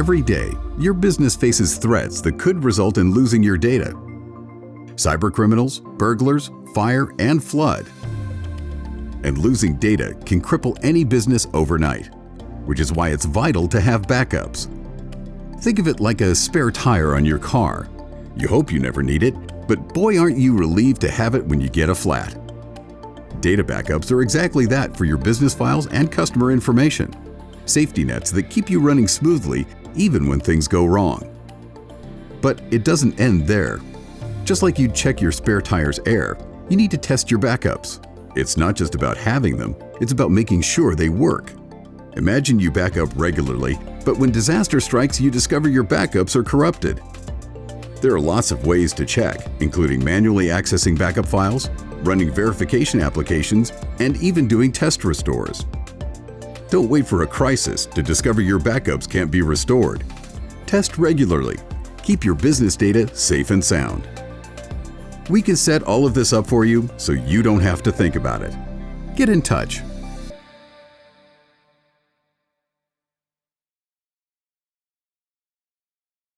Every day, your business faces threats that could result in losing your data. Cybercriminals, burglars, fire, and flood. And losing data can cripple any business overnight, which is why it's vital to have backups. Think of it like a spare tire on your car. You hope you never need it, but boy aren't you relieved to have it when you get a flat. Data backups are exactly that for your business files and customer information. Safety nets that keep you running smoothly even when things go wrong. But it doesn't end there. Just like you'd check your spare tire's air, you need to test your backups. It's not just about having them, it's about making sure they work. Imagine you back up regularly, but when disaster strikes, you discover your backups are corrupted. There are lots of ways to check, including manually accessing backup files, running verification applications, and even doing test restores. Don't wait for a crisis to discover your backups can't be restored. Test regularly. Keep your business data safe and sound. We can set all of this up for you so you don't have to think about it. Get in touch.